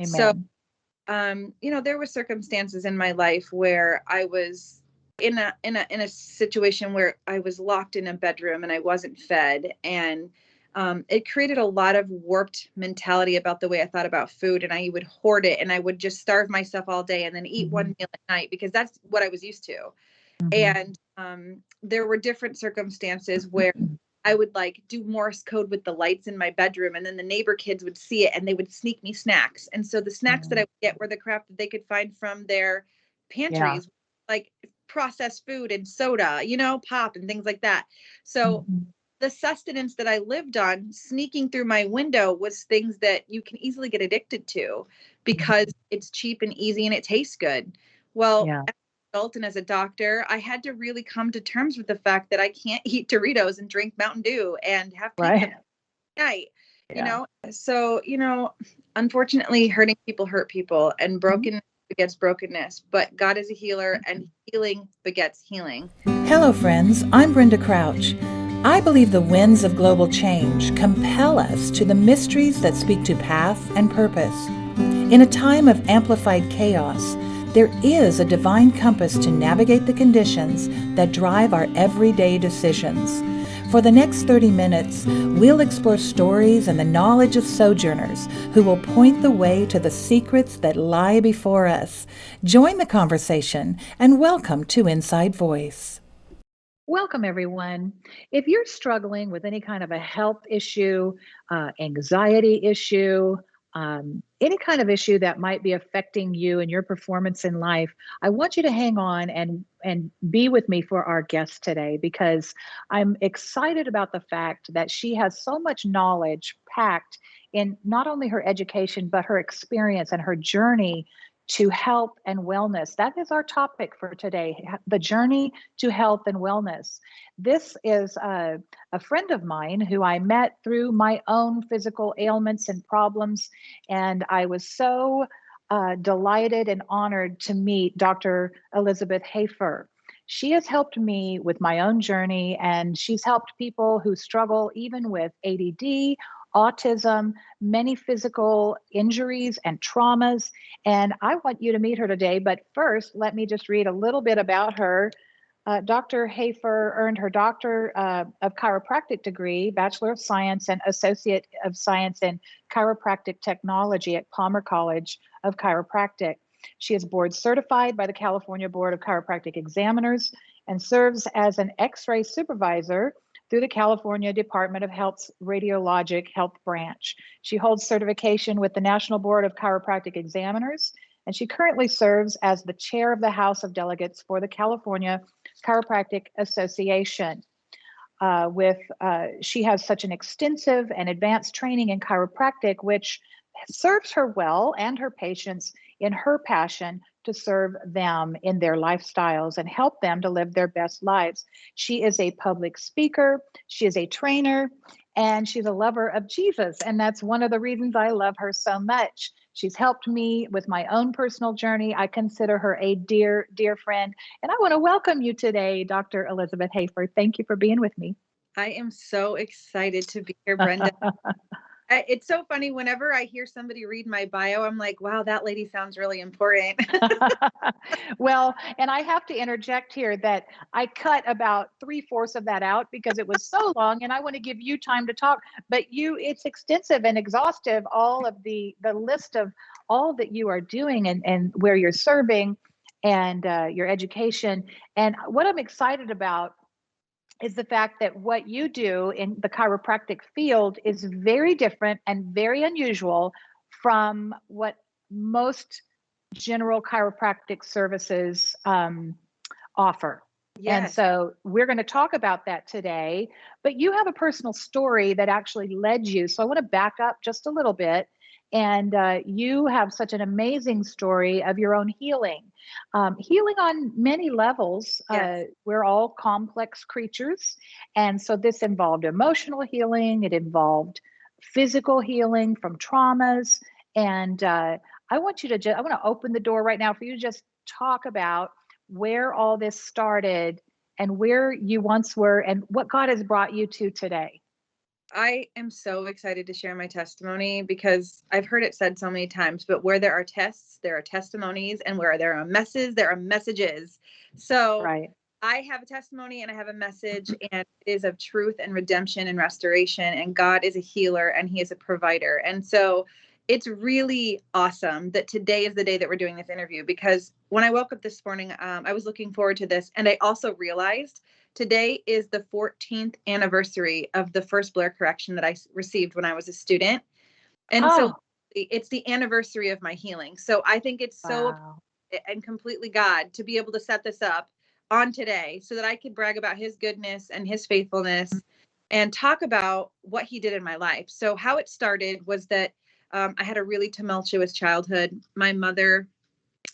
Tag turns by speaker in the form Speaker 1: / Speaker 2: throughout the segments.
Speaker 1: So,
Speaker 2: Amen.
Speaker 1: there were circumstances in my life where I was in a situation where I was locked in a bedroom and I wasn't fed, and it created a lot of warped mentality about the way I thought about food, and I would hoard it, and I would just starve myself all day and then eat one
Speaker 2: Hmm.
Speaker 1: meal at night because that's what I was used to.
Speaker 2: Hmm.
Speaker 1: And there were different circumstances where I would like do Morse code with the lights in my bedroom, and then the neighbor kids would see it and they would sneak me snacks. And so the snacks that I
Speaker 2: Mm.
Speaker 1: would get were the crap that they could find from their
Speaker 2: Yeah.
Speaker 1: pantries, like processed food and soda, pop and things like that. So
Speaker 2: Hmm.
Speaker 1: the sustenance that I lived on sneaking through my window was things that you can easily get addicted to because
Speaker 2: Hmm.
Speaker 1: it's cheap and easy and it tastes good. Well,
Speaker 2: Yeah.
Speaker 1: as an adult and as a doctor, I had to really come to terms with the fact that I can't eat Doritos and drink Mountain Dew and have pizza
Speaker 2: Right.
Speaker 1: at night, you
Speaker 2: Yeah.
Speaker 1: know? So, unfortunately, hurting people hurt people and
Speaker 2: Mhm.
Speaker 1: broken begets brokenness, but God is a healer and healing begets healing.
Speaker 3: Hello, friends. I'm Brenda Crouch. I believe the winds of global change compel us to the mysteries that speak to path and purpose. In a time of amplified chaos, there is a divine compass to navigate the conditions that drive our everyday decisions. For the next 30 minutes, we'll explore stories and the knowledge of sojourners who will point the way to the secrets that lie before us. Join the conversation and welcome to Inside Voice.
Speaker 2: Welcome, everyone. If you're struggling with any kind of a health issue, anxiety issue, any kind of issue that might be affecting you and your performance in life, I want you to hang on and be with me for our guest today because I'm excited about the fact that she has so much knowledge packed in not only her education but her experience and her journey to health and wellness. That is our topic for today, the journey to health and wellness. This is a friend of mine who I met through my own physical ailments and problems. And I was so delighted and honored to meet Dr. Elizabeth Hoefer. She has helped me with my own journey, and she's helped people who struggle even with ADD, autism, many physical injuries and traumas. And I want you to meet her today. But first, let me just read a little bit about her. Dr. Hoefer earned her Doctor of Chiropractic degree, Bachelor of Science, and Associate of Science in Chiropractic Technology at Palmer College of Chiropractic. She is board certified by the California Board of Chiropractic Examiners and serves as an X-ray supervisor through the California Department of Health's Radiologic Health Branch. She holds certification with the National Board of Chiropractic Examiners, and she currently serves as the chair of the House of Delegates for the California Chiropractic Association. She has such an extensive and advanced training in chiropractic, which serves her well and her patients in her passion to serve them in their lifestyles and help them to live their best lives. She is a public speaker, she is a trainer, and she's a lover of Jesus. And that's one of the reasons I love her so much. She's helped me with my own personal journey. I consider her a dear, dear friend. And I want to welcome you today, Dr. Elizabeth Hoefer. Thank you for being with me.
Speaker 1: I am so excited to be here, Brenda. It's so funny. Whenever I hear somebody read my bio, I'm like, wow, that lady sounds really important.
Speaker 2: Well, and I have to interject here that I cut about three-fourths of that out because it was so long and I want to give you time to talk. But it's extensive and exhaustive, all of the list of all that you are doing and where you're serving and your education. And what I'm excited about is the fact that what you do in the chiropractic field is very different and very unusual from what most general chiropractic services offer. And
Speaker 1: Yes.
Speaker 2: so we're going to talk about that today. But you have a personal story that actually led you. So I want to back up just a little bit. And you have such an amazing story of your own healing. Healing on many levels.
Speaker 1: Yes.
Speaker 2: We're all complex creatures. And so this involved emotional healing, it involved physical healing from traumas. And I want you to I want to open the door right now for you to just talk about where all this started and where you once were and what God has brought you to today.
Speaker 1: I am so excited to share my testimony because I've heard it said so many times, but where there are tests, there are testimonies, and where there are messes, there are messages. So
Speaker 2: Right.
Speaker 1: I have a testimony and I have a message, and it is of truth and redemption and restoration. And God is a healer and He is a provider. And so it's really awesome that today is the day that we're doing this interview, because when I woke up this morning, I was looking forward to this. And I also realized today is the 14th anniversary of the first blur correction that I received when I was a student. And so
Speaker 2: Oh,
Speaker 1: it's the anniversary of my healing. So I think it's so
Speaker 2: wow.
Speaker 1: and completely God to be able to set this up on today so that I could brag about His goodness and His faithfulness and talk about what He did in my life. So how it started was that I had a really tumultuous childhood. My mother,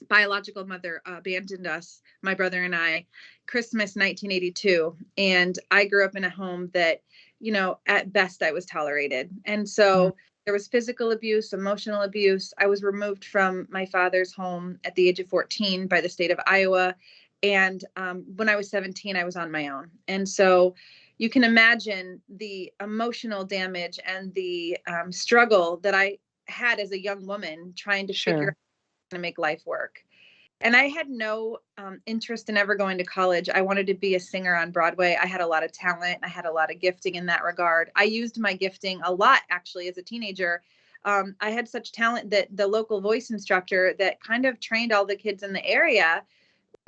Speaker 1: biological mother, abandoned us, my brother and I, Christmas 1982. And I grew up in a home that, at best I was tolerated. And
Speaker 2: Mm,
Speaker 1: so there was physical abuse, emotional abuse. I was removed from my father's home at the age of 14 by the state of Iowa. And when I was 17, I was on my own. And so you can imagine the emotional damage and the struggle that I had as a young woman trying to figure out
Speaker 2: sure.
Speaker 1: how to make life work. And I had no interest in ever going to college. I wanted to be a singer on Broadway. I had a lot of talent. I had a lot of gifting in that regard. I used my gifting a lot, actually, as a teenager. I had such talent that the local voice instructor that kind of trained all the kids in the area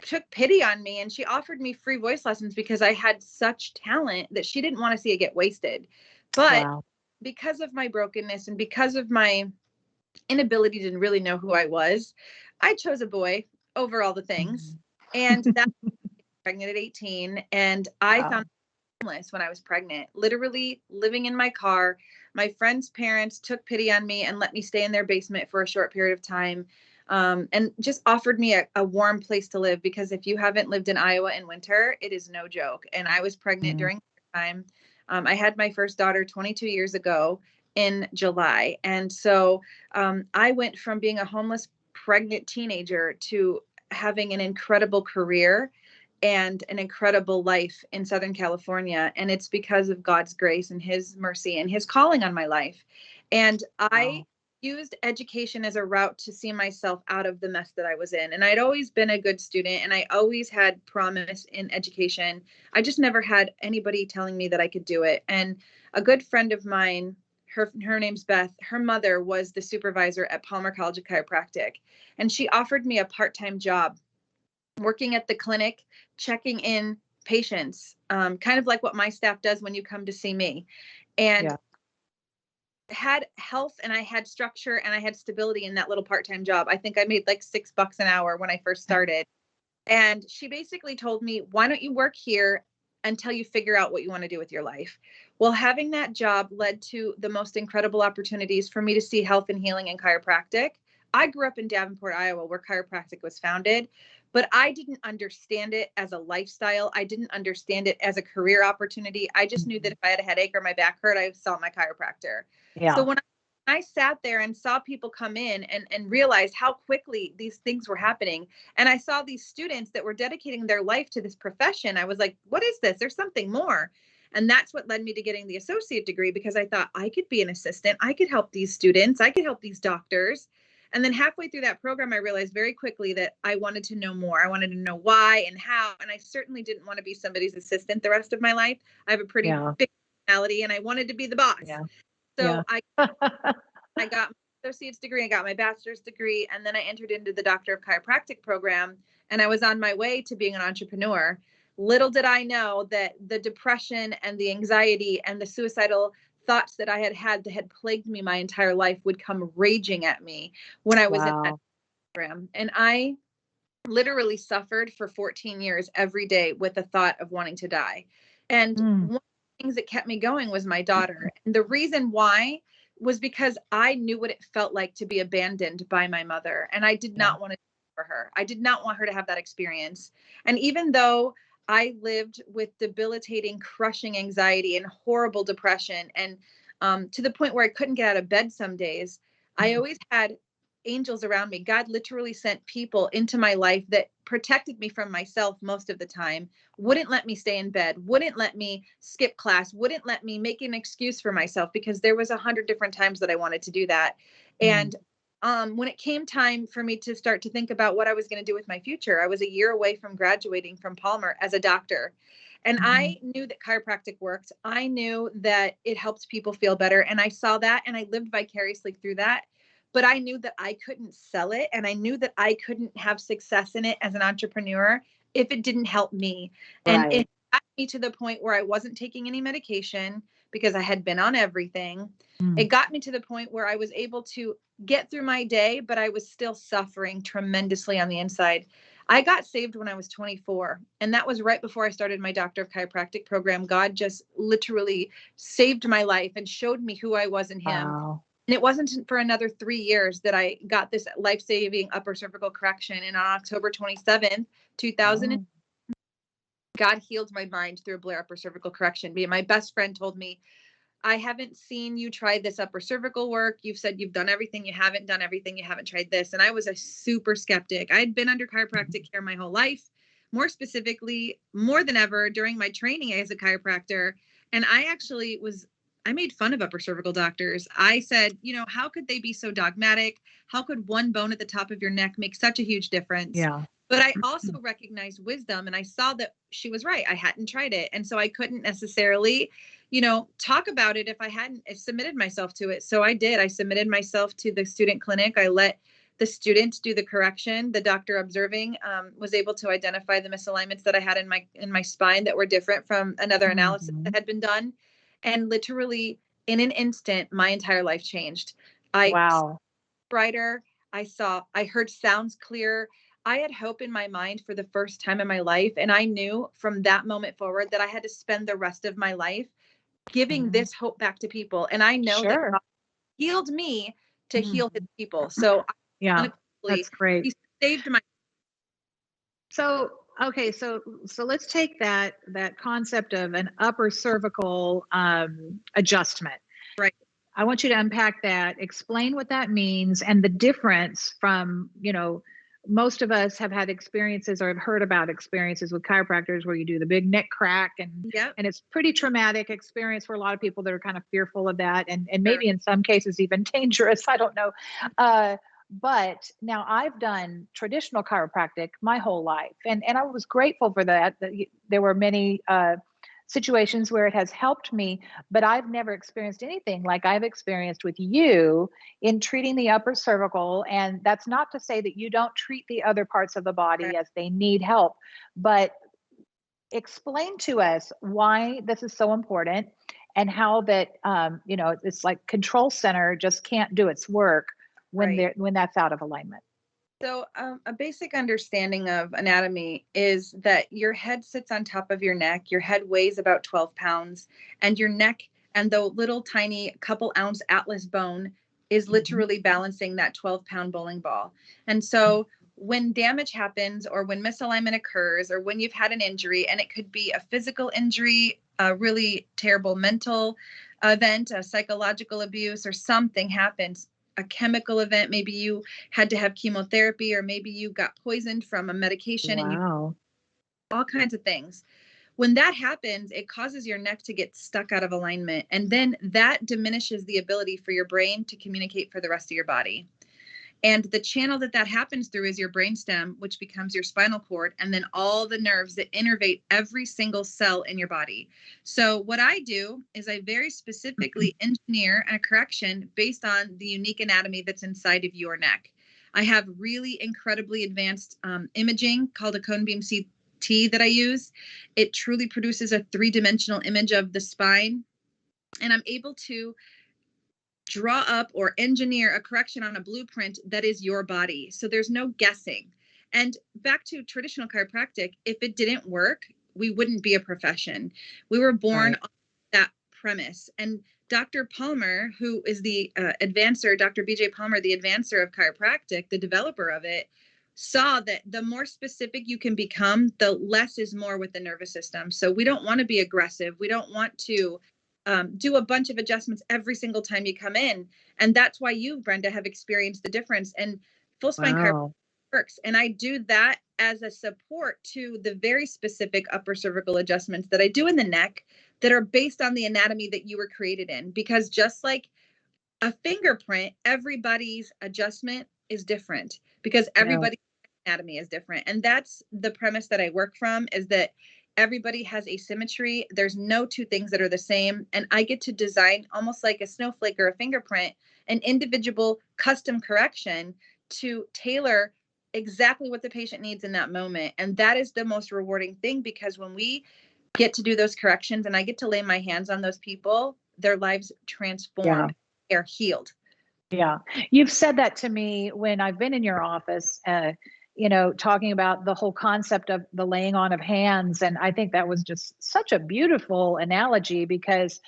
Speaker 1: took pity on me, and she offered me free voice lessons because I had such talent that she didn't want to see it get wasted. But
Speaker 2: Wow.
Speaker 1: because of my brokenness and because of my inability to really know who I was, I chose a boy over all the things.
Speaker 2: Mhm.
Speaker 1: And that pregnant at 18. And I
Speaker 2: Wow.
Speaker 1: found homeless when I was pregnant, literally living in my car. My friend's parents took pity on me and let me stay in their basement for a short period of time. And just offered me a warm place to live, because if you haven't lived in Iowa in winter, it is no joke. And I was pregnant
Speaker 2: Mm,
Speaker 1: during that time. I had my first daughter 22 years ago in July. And so I went from being a homeless pregnant teenager to having an incredible career and an incredible life in Southern California. And it's because of God's grace and His mercy and His calling on my life. And I
Speaker 2: wow.
Speaker 1: used education as a route to see myself out of the mess that I was in. And I'd always been a good student and I always had promise in education. I just never had anybody telling me that I could do it. And a good friend of mine, her name's Beth, her mother was the supervisor at Palmer College of Chiropractic. And she offered me a part-time job working at the clinic, checking in patients, kind of like what my staff does when you come to see me. And
Speaker 2: Yeah.
Speaker 1: had health and I had structure and I had stability in that little part-time job. I think I made like $6 an hour when I first started. And she basically told me, why don't you work here until you figure out what you want to do with your life? Well, having that job led to the most incredible opportunities for me to see health and healing in chiropractic. I grew up in Davenport, Iowa, where chiropractic was founded, but I didn't understand it as a lifestyle. I didn't understand it as a career opportunity. I just knew that
Speaker 2: Mhm.
Speaker 1: if I had a headache or my back hurt, I saw my chiropractor. So
Speaker 2: Yeah.
Speaker 1: when I sat there and saw people come in and realized how quickly these things were happening, and I saw these students that were dedicating their life to this profession, I was like, what is this? There's something more. And that's what led me to getting the associate degree, because I thought I could be an assistant. I could help these students. I could help these doctors. And then halfway through that program, I realized very quickly that I wanted to know more. I wanted to know why and how. And I certainly didn't want to be somebody's assistant the rest of my life. I have a pretty
Speaker 2: Yeah.
Speaker 1: big personality and I wanted to be the boss.
Speaker 2: Yeah. Yeah.
Speaker 1: So I got my associate's degree, I got my bachelor's degree, and then I entered into the Doctor of Chiropractic program, and I was on my way to being an entrepreneur. Little did I know that the depression and the anxiety and the suicidal thoughts that I had had that had plagued me my entire life would come raging at me when I was in that
Speaker 2: Wow.
Speaker 1: program. And I literally suffered for 14 years every day with the thought of wanting to die. And
Speaker 2: Mm.
Speaker 1: one of the things that kept me going was my daughter. And the reason why was because I knew what it felt like to be abandoned by my mother. And I did
Speaker 2: Yeah.
Speaker 1: not want to for her. I did not want her to have that experience. And even though I lived with debilitating, crushing anxiety and horrible depression, and to the point where I couldn't get out of bed some days, I
Speaker 2: Mm.
Speaker 1: always had angels around me. God literally sent people into my life that protected me from myself most of the time, wouldn't let me stay in bed, wouldn't let me skip class, wouldn't let me make an excuse for myself, because there was 100 different times that I wanted to do that. And when it came time for me to start to think about what I was going to do with my future, I was a year away from graduating from Palmer as a doctor. And I knew that chiropractic worked. I knew that it helped people feel better. And I saw that and I lived vicariously through that. But I knew that I couldn't sell it. And I knew that I couldn't have success in it as an entrepreneur if it didn't help me. And
Speaker 2: Right.
Speaker 1: it got me to the point where I wasn't taking any medication because I had been on everything. It got me to the point where I was able to get through my day, but I was still suffering tremendously on the inside. I got saved when I was 24, and that was right before I started my Doctor of Chiropractic program. God just literally saved my life and showed me who I was in Him.
Speaker 2: Wow.
Speaker 1: And it wasn't for another 3 years that I got this life-saving upper cervical correction. And on October 27th, 2000, God healed my mind through a Blair upper cervical correction. My best friend told me, I haven't seen you try this upper cervical work. You've said you've done everything. You haven't done everything. You haven't tried this. And I was a super skeptic. I had been under chiropractic care my whole life, more specifically, more than ever during my training as a chiropractor. And I made fun of upper cervical doctors. I said, how could they be so dogmatic? How could one bone at the top of your neck make such a huge difference?
Speaker 2: Yeah.
Speaker 1: But I also recognized wisdom, and I saw that she was right. I hadn't tried it. And so I couldn't necessarily, talk about it if I hadn't submitted myself to it. So I did. I submitted myself to the student clinic. I let the students do the correction. The doctor observing was able to identify the misalignments that I had in my spine that were different from another analysis that had been done. And literally in an instant, my entire life changed. I
Speaker 2: Wow.
Speaker 1: brighter. I heard sounds clear. I had hope in my mind for the first time in my life. And I knew from that moment forward that I had to spend the rest of my life giving this hope back to people. And I know that
Speaker 2: Sure.
Speaker 1: God healed me to heal His people. So
Speaker 2: Yeah,
Speaker 1: unequivocally,
Speaker 2: that's great.
Speaker 1: He saved my.
Speaker 2: So, okay, so let's take that concept of an upper cervical adjustment.
Speaker 1: Right.
Speaker 2: I want you to unpack that, explain what that means, and the difference from, most of us have had experiences or have heard about experiences with chiropractors where you do the big neck crack and it's pretty traumatic experience for a lot of people that are kind of fearful of that and maybe in some cases even dangerous. I don't know. But now I've done traditional chiropractic my whole life and I was grateful for that. There were many situations where it has helped me, but I've never experienced anything like I've experienced with you in treating the upper cervical. And that's not to say that you don't treat the other parts of the body as they need help, but explain to us why this is so important and how that, it's like control center just can't do its work when that's out of alignment.
Speaker 1: So a basic understanding of anatomy is that your head sits on top of your neck. Your head weighs about 12 pounds, and your neck and the little tiny couple ounce atlas bone is literally balancing that 12-pound bowling ball. And so when damage happens or when misalignment occurs or when you've had an injury, and it could be a physical injury, a really terrible mental event, a psychological abuse, or something happens, a chemical event, maybe you had to have chemotherapy, or maybe you got poisoned from a medication and all kinds of things. When that happens, it causes your neck to get stuck out of alignment. And then that diminishes the ability for your brain to communicate for the rest of your body. And the channel that happens through is your brainstem, which becomes your spinal cord, and then all the nerves that innervate every single cell in your body. So what I do is I very specifically engineer a correction based on the unique anatomy that's inside of your neck. I have really incredibly advanced imaging called a cone beam CT that I use. It truly produces a 3-dimensional image of the spine, and I'm able to draw up or engineer a correction on a blueprint that is your body. So there's no guessing. And back to traditional chiropractic, if it didn't work, we wouldn't be a profession. We were born on that premise. And Dr. Palmer, who is the advancer, Dr. BJ Palmer, the advancer of chiropractic, the developer of it, saw that the more specific you can become, the less is more with the nervous system. So we don't want to be aggressive. We don't want to do a bunch of adjustments every single time you come in. And that's why you, Brenda, have experienced the difference. And full spine chiropractic
Speaker 2: Wow.
Speaker 1: works. And I do that as a support to the very specific upper cervical adjustments that I do in the neck that are based on the anatomy that you were created in. Because just like a fingerprint, everybody's adjustment is different because
Speaker 2: Yeah.
Speaker 1: everybody's anatomy is different. And that's the premise that I work from, is that everybody has asymmetry. There's no two things that are the same. And I get to design, almost like a snowflake or a fingerprint, an individual custom correction to tailor exactly what the patient needs in that moment. And that is the most rewarding thing, because when we get to do those corrections and I get to lay my hands on those people, their lives transformed. They're healed.
Speaker 2: Yeah. You've said that to me when I've been in your office, talking about the whole concept of the laying on of hands. And I think that was just such a beautiful analogy because,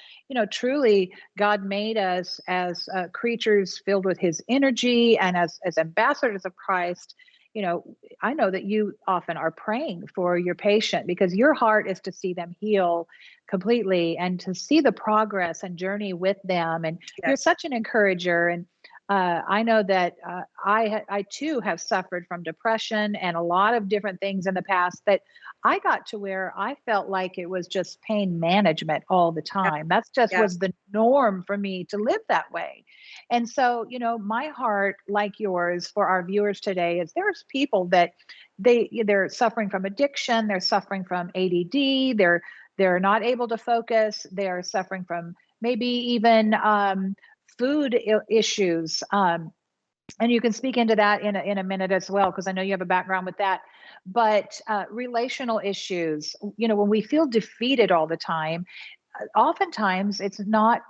Speaker 2: truly God made us as creatures filled with his energy and as ambassadors of Christ. I know that you often are praying for your patient because your heart is to see them heal completely and to see the progress and journey with them. And you're such an encourager. And I know that I too have suffered from depression and a lot of different things in the past that I got to where I felt like it was just pain management all the time. That's just was the norm for me to live that way. And so, my heart, like yours, for our viewers today, is there's people that they're suffering from addiction, they're suffering from ADD, they're not able to focus, they're suffering from maybe even food issues. And you can speak into that in a minute as well, because I know you have a background with that. But relational issues, when we feel defeated all the time, oftentimes it's not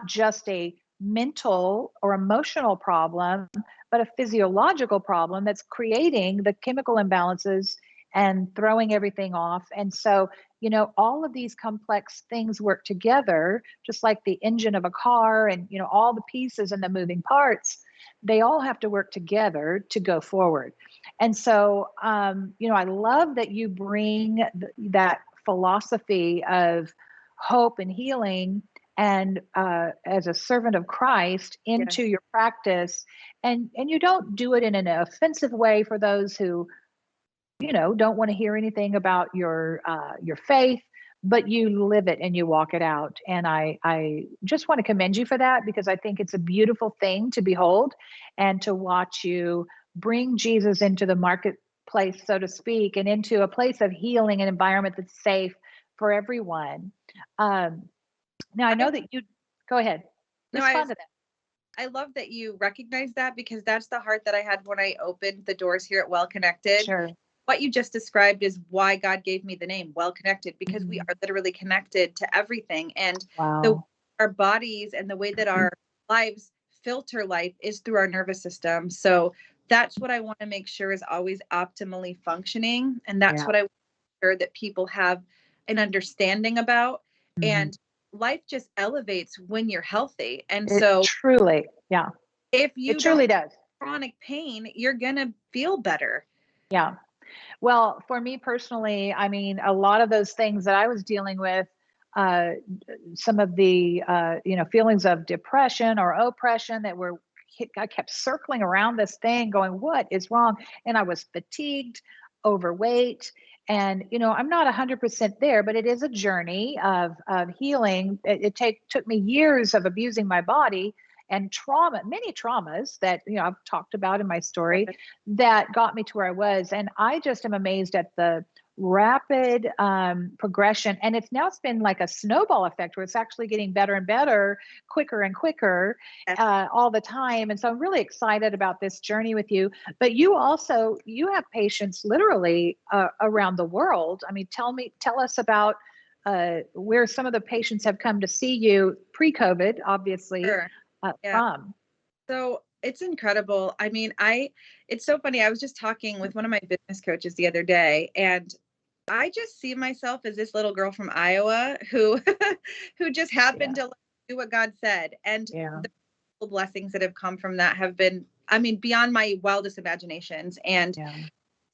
Speaker 2: just a mental or emotional problem, but a physiological problem that's creating the chemical imbalances and throwing everything off. And so, all of these complex things work together, just like the engine of a car and, all the pieces and the moving parts, they all have to work together to go forward. And so, I love that you bring that philosophy of hope and healing and as a servant of Christ into your practice. And you don't do it in an offensive way for those who, don't want to hear anything about your faith, but you live it and you walk it out. And I just want to commend you for that, because I think it's a beautiful thing to behold and to watch you bring Jesus into the marketplace, so to speak, and into a place of healing, an environment that's safe for everyone. Now I know that you go ahead. Respond to that.
Speaker 1: I love that you recognize that, because that's the heart that I had when I opened the doors here at Well Connected.
Speaker 2: Sure.
Speaker 1: What you just described is why God gave me the name Well Connected, because we are literally connected to everything. And our bodies and the way that our lives filter life is through our nervous system. So that's what I want to make sure is always optimally functioning. And that's what I want to make sure that people have an understanding about. And life just elevates when you're healthy. And so
Speaker 2: truly,
Speaker 1: if you
Speaker 2: it truly does.
Speaker 1: Chronic pain, you're going to feel better.
Speaker 2: Yeah. Well, for me personally, I mean, a lot of those things that I was dealing with, some of the, feelings of depression or oppression I kept circling around this thing going, what is wrong? And I was fatigued, overweight. And, I'm not 100% there, but it is a journey of healing. It took me years of abusing my body and many traumas that, I've talked about in my story that got me to where I was. And I just am amazed at the rapid progression. And it's been like a snowball effect where it's actually getting better and better, quicker and quicker all the time. And so I'm really excited about this journey with you. But you have patients literally around the world. I mean, tell us about where some of the patients have come to see you pre-COVID, obviously.
Speaker 1: Sure.
Speaker 2: From.
Speaker 1: So it's incredible. I mean, it's so funny. I was just talking with one of my business coaches the other day, and I just see myself as this little girl from Iowa who just happened to do what God said. And the blessings that have come from that have been, I mean, beyond my wildest imaginations. And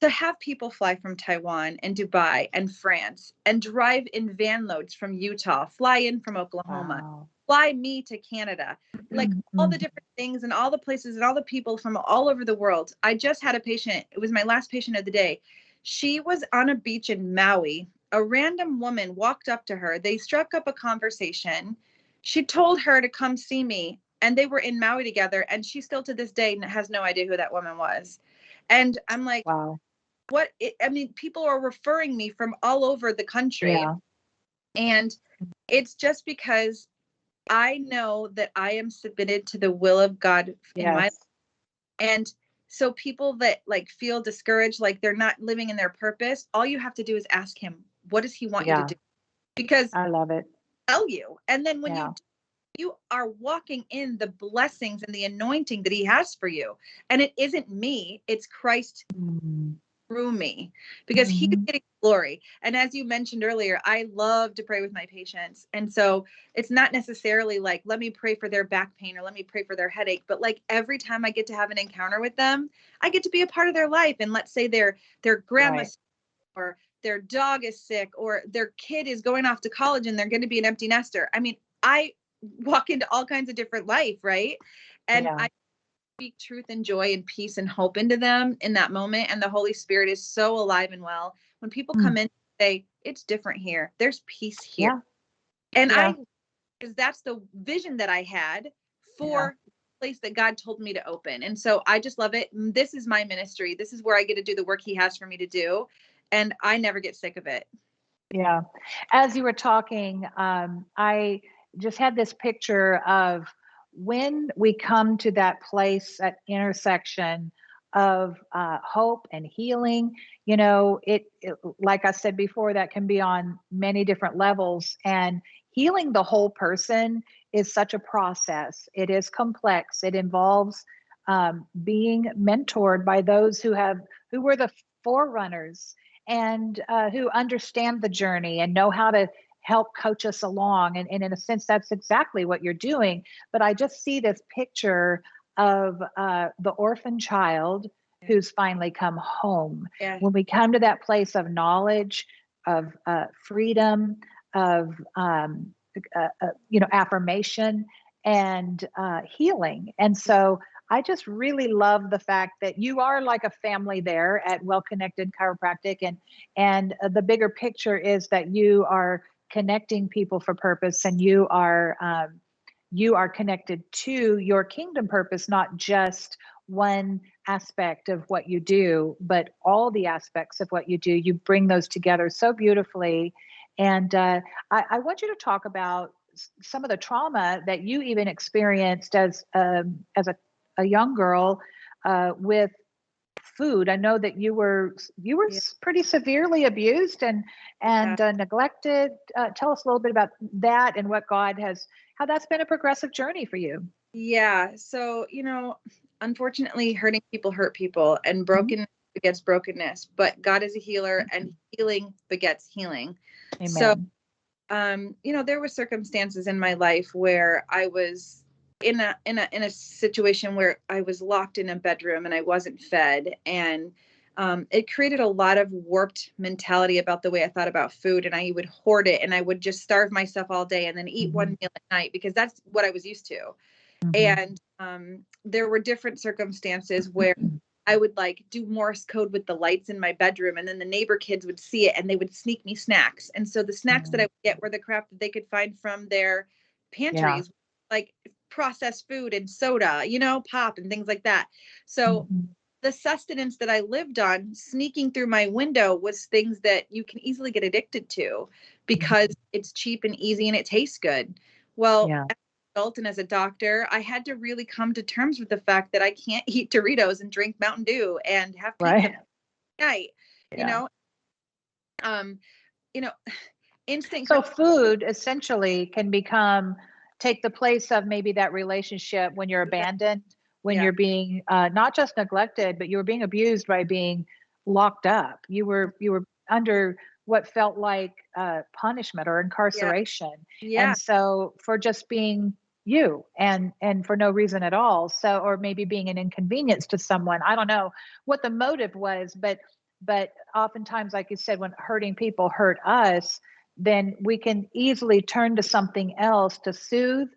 Speaker 1: to have people fly from Taiwan and Dubai and France and drive in van loads from Utah, fly in from Oklahoma,
Speaker 2: Wow.
Speaker 1: fly me to Canada, like all the different things and all the places and all the people from all over the world. I just had a patient. It was my last patient of the day. She was on a beach in Maui. A random woman walked up to her. They struck up a conversation. She told her to come see me, and they were in Maui together. And she still to this day has no idea who that woman was. And I'm like,
Speaker 2: Wow.
Speaker 1: I mean, people are referring me from all over the country.
Speaker 2: Yeah.
Speaker 1: And it's just because I know that I am submitted to the will of God in my life.
Speaker 2: Yes.
Speaker 1: And so people that like feel discouraged, like they're not living in their purpose, all you have to do is ask him, what does he want you to
Speaker 2: Yeah.
Speaker 1: do? Because
Speaker 2: I love it.
Speaker 1: tell you. And then when
Speaker 2: Yeah.
Speaker 1: you are walking in the blessings and the anointing that he has for you. And it isn't me, it's Christ
Speaker 2: Mhm.
Speaker 1: through me, because he's
Speaker 2: Mhm.
Speaker 1: getting glory. And as you mentioned earlier, I love to pray with my patients. And so it's not necessarily like, let me pray for their back pain or let me pray for their headache. But like every time I get to have an encounter with them, I get to be a part of their life. And let's say their
Speaker 2: Right.
Speaker 1: grandma's or their dog is sick or their kid is going off to college and they're going to be an empty nester. I mean, I walk into all kinds of different life, right? And
Speaker 2: Yeah.
Speaker 1: I speak truth and joy and peace and hope into them in that moment. And the Holy Spirit is so alive and well. When people
Speaker 2: Mm.
Speaker 1: come in and say, it's different here, there's peace here.
Speaker 2: Yeah.
Speaker 1: And
Speaker 2: Yeah.
Speaker 1: because that's the vision that I had
Speaker 2: Yeah.
Speaker 1: for the place that God told me to open. And so I just love it. This is my ministry. This is where I get to do the work he has for me to do. And I never get sick of it.
Speaker 2: Yeah. As you were talking, I just had this picture of when we come to that place, that intersection of hope and healing. Like I said before, that can be on many different levels. And healing the whole person is such a process. It is complex. It involves being mentored by those who were the forerunners and who understand the journey and know how to help coach us along. And in a sense, that's exactly what you're doing. But I just see this picture of the orphan child who's finally come home.
Speaker 1: Yeah.
Speaker 2: When we come to that place of knowledge, of freedom, of affirmation and healing. And so I just really love the fact that you are like a family there at Well Connected Chiropractic, and the bigger picture is that you are connecting people for purpose, and you are connected to your kingdom purpose, not just one aspect of what you do, but all the aspects of what you do. You bring those together so beautifully, and I want you to talk about some of the trauma that you even experienced as a young girl with food. I know that you were
Speaker 1: Yeah.
Speaker 2: pretty severely abused and neglected. Tell us a little bit about that and how that's been a progressive journey for you.
Speaker 1: Yeah. So, unfortunately, hurting people hurt people and
Speaker 2: Mhm.
Speaker 1: brokenness begets brokenness, but God is a healer and healing begets healing. So,
Speaker 2: Amen.
Speaker 1: there were circumstances in my life where I was in a situation where I was locked in a bedroom and I wasn't fed. And it created a lot of warped mentality about the way I thought about food. And I would hoard it and I would just starve myself all day and then eat one
Speaker 2: Mhm.
Speaker 1: meal at night because that's what I was used to.
Speaker 2: Mhm.
Speaker 1: And there were different circumstances where I would like do Morse code with the lights in my bedroom, and then the neighbor kids would see it and they would sneak me snacks. And so the snacks that I
Speaker 2: Mhm.
Speaker 1: would get were the crap that they could find from their
Speaker 2: Yeah.
Speaker 1: pantries, like processed food and soda, pop and things like that. So
Speaker 2: Mhm.
Speaker 1: the sustenance that I lived on, sneaking through my window, was things that you can easily get addicted to because
Speaker 2: Mhm.
Speaker 1: it's cheap and easy and it tastes good. Well,
Speaker 2: Yeah.
Speaker 1: adult and as a doctor, I had to really come to terms with the fact that I can't eat Doritos and drink Mountain Dew and have pizza
Speaker 2: Right.
Speaker 1: at night, you
Speaker 2: Yeah.
Speaker 1: know, um, you know, instant
Speaker 2: So food essentially can take the place of maybe that relationship when you're
Speaker 1: yeah,
Speaker 2: abandoned, when
Speaker 1: yeah,
Speaker 2: you're being not just neglected, but you were being abused by being locked up. You were under what felt like punishment or
Speaker 1: yeah,
Speaker 2: incarceration,
Speaker 1: yeah,
Speaker 2: and so for just being you and for no reason at all. So, or maybe being an inconvenience to someone. I don't know what the motive was, but But oftentimes, like you said, when hurting people hurt us, then we can easily turn to something else to soothe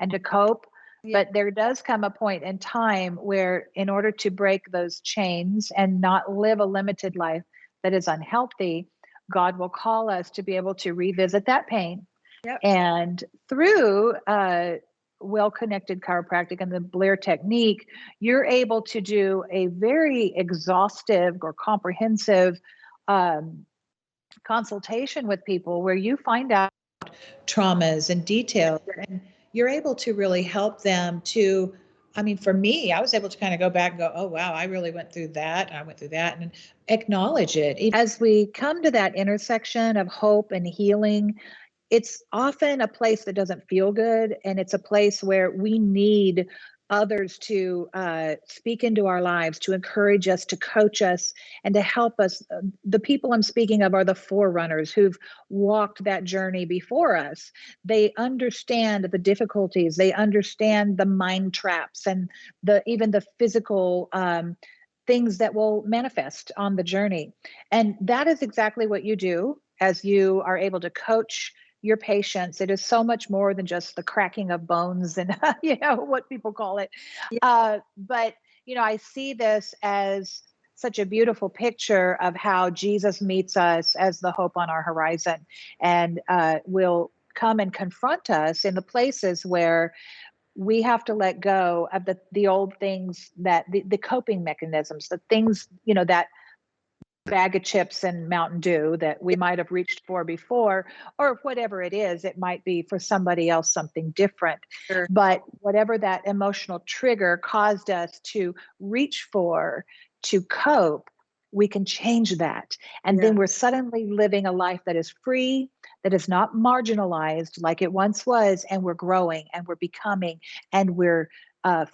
Speaker 2: and to cope.
Speaker 1: Yeah.
Speaker 2: But there does come a point in time where, in order to break those chains and not live a limited life that is unhealthy, God will call us to be able to revisit that pain.
Speaker 1: Yep.
Speaker 2: And through well-connected chiropractic and the Blair technique, you're able to do a very exhaustive or comprehensive consultation with people where you find out traumas and details, and you're able to really help them to, I mean, for me, I was able to kind of go back and go, oh, wow, I really went through that. And I went through that, and acknowledge it. As we come to that intersection of hope and healing, it's often a place that doesn't feel good. And it's a place where we need others to speak into our lives, to encourage us, to coach us, and to help us. The people I'm speaking of are the forerunners who've walked that journey before us. They understand the difficulties. They understand the mind traps and even the physical things that will manifest on the journey. And that is exactly what you do as you are able to coach your patients. It is so much more than just the cracking of bones and what people call it. But I see this as such a beautiful picture of how Jesus meets us as the hope on our horizon, and will come and confront us in the places where we have to let go of the old things, that the coping mechanisms, the things, that bag of chips and Mountain Dew that we might have reached for before, or whatever it is. It might be for somebody else something different.
Speaker 1: Sure.
Speaker 2: But whatever that emotional trigger caused us to reach for, to cope, we can change that. And then we're suddenly living a life that is free, that is not marginalized like it once was. And we're growing and we're becoming, and we're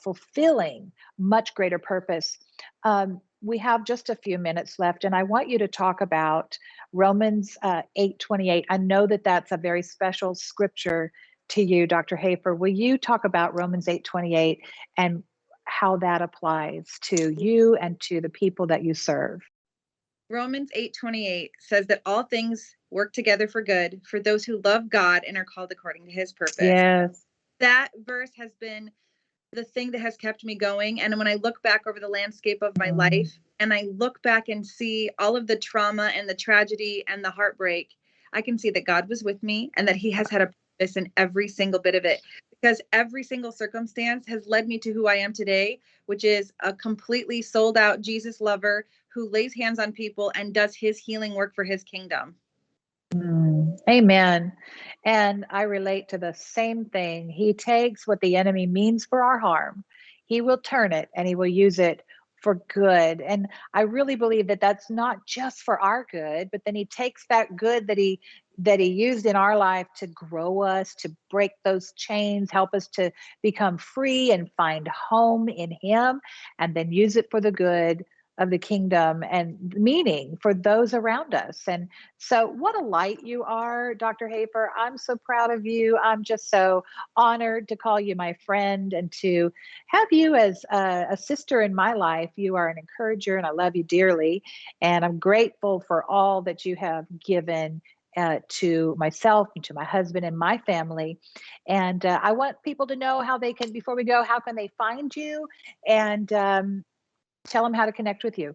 Speaker 2: fulfilling much greater purpose. We have just a few minutes left, and I want you to talk about Romans 8:28. I know that that's a very special scripture to you, Dr. Hoefer. Will you talk about Romans 8:28 and how that applies to you and to the people that you serve?
Speaker 1: Romans 8:28 says that all things work together for good for those who love God and are called according to his purpose.
Speaker 2: Yes.
Speaker 1: That verse has been the thing that has kept me going. And when I look back over the landscape of my life, and I look back and see all of the trauma and the tragedy and the heartbreak, I can see that God was with me and that he has had a purpose in every single bit of it, because every single circumstance has led me to who I am today, which is a completely sold out Jesus lover who lays hands on people and does his healing work for his kingdom.
Speaker 2: Amen. And I relate to the same thing. He takes what the enemy means for our harm, he will turn it and he will use it for good. And I really believe that that's not just for our good, but then he takes that good that he used in our life to grow us, to break those chains, help us to become free and find home in him, and then use it for the good of the kingdom and meaning for those around us. And so what a light you are, Dr. Hoefer. I'm so proud of you. I'm just so honored to call you my friend and to have you as a sister in my life. You are an encourager and I love you dearly. And I'm grateful for all that you have given to myself and to my husband and my family. And I want people to know how they can, before we go, how can they find you? And tell them how to connect with you.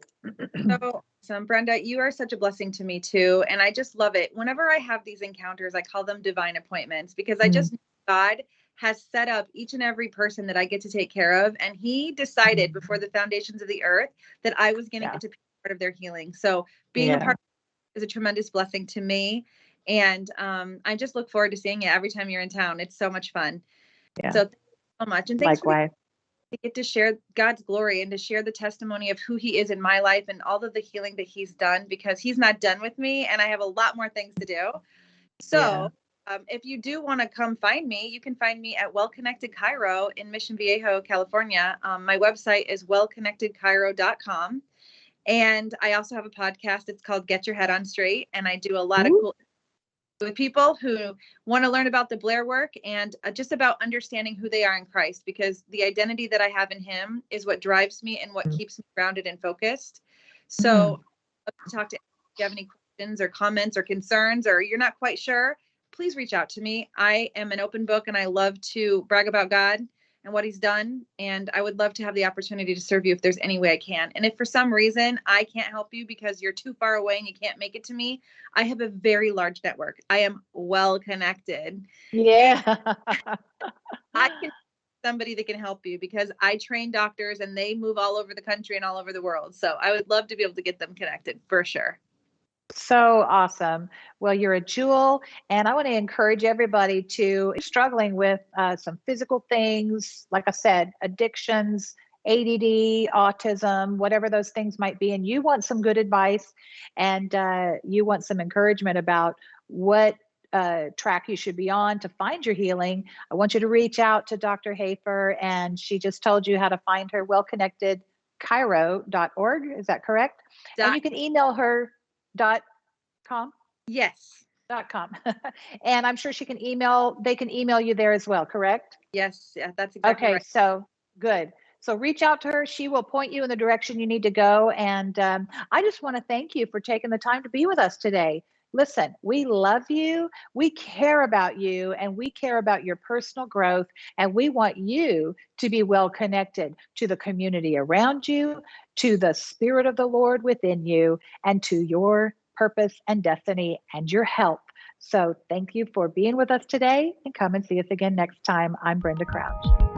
Speaker 1: So awesome. Brenda, you are such a blessing to me too. And I just love it. Whenever I have these encounters, I call them divine appointments, because I just know God has set up each and every person that I get to take care of. And he decided before the foundations of the earth that I was going to get to be part of their healing. So being a part of it is a tremendous blessing to me. And I just look forward to seeing you every time you're in town. It's so much fun. So thank you so much. And thanks for to get to share God's glory and to share the testimony of who he is in my life and all of the healing that he's done, because he's not done with me and I have a lot more things to do. So if you do want to come find me, you can find me at Well Connected Chiro in Mission Viejo, California. My website is wellconnectedchiro.com. And I also have a podcast. It's called Get Your Head on Straight. And I do a lot of cool with people who want to learn about the Blair work and just about understanding who they are in Christ, because the identity that I have in him is what drives me and what keeps me grounded and focused. So to talk to. If you have any questions or comments or concerns, or you're not quite sure, please reach out to me. I am an open book, and I love to brag about God and what he's done. And I would love to have the opportunity to serve you if there's any way I can. And if for some reason I can't help you because you're too far away and you can't make it to me, I have a very large network. I am well connected.
Speaker 2: Yeah.
Speaker 1: I can somebody that can help you because I train doctors and they move all over the country and all over the world. So I would love to be able to get them connected for sure.
Speaker 2: So awesome. Well, you're a jewel. And I want to encourage everybody to, if you're struggling with some physical things, like I said, addictions, ADD, autism, whatever those things might be, and you want some good advice and you want some encouragement about what track you should be on to find your healing, I want you to reach out to Dr. Hoefer, and she just told you how to find her. Wellconnectedchiro.org. Is that correct? And you can email her .com.
Speaker 1: Yes.
Speaker 2: .com. And I'm sure they can email you there as well, correct?
Speaker 1: Yes, yeah, that's exactly
Speaker 2: okay,
Speaker 1: right.
Speaker 2: So good. So reach out to her. She will point you in the direction you need to go. And I just want to thank you for taking the time to be with us today. Listen, we love you. We care about you, and we care about your personal growth. And we want you to be well connected to the community around you, to the Spirit of the Lord within you, and to your purpose and destiny and your help. So thank you for being with us today, and come and see us again next time. I'm Brenda Crouch.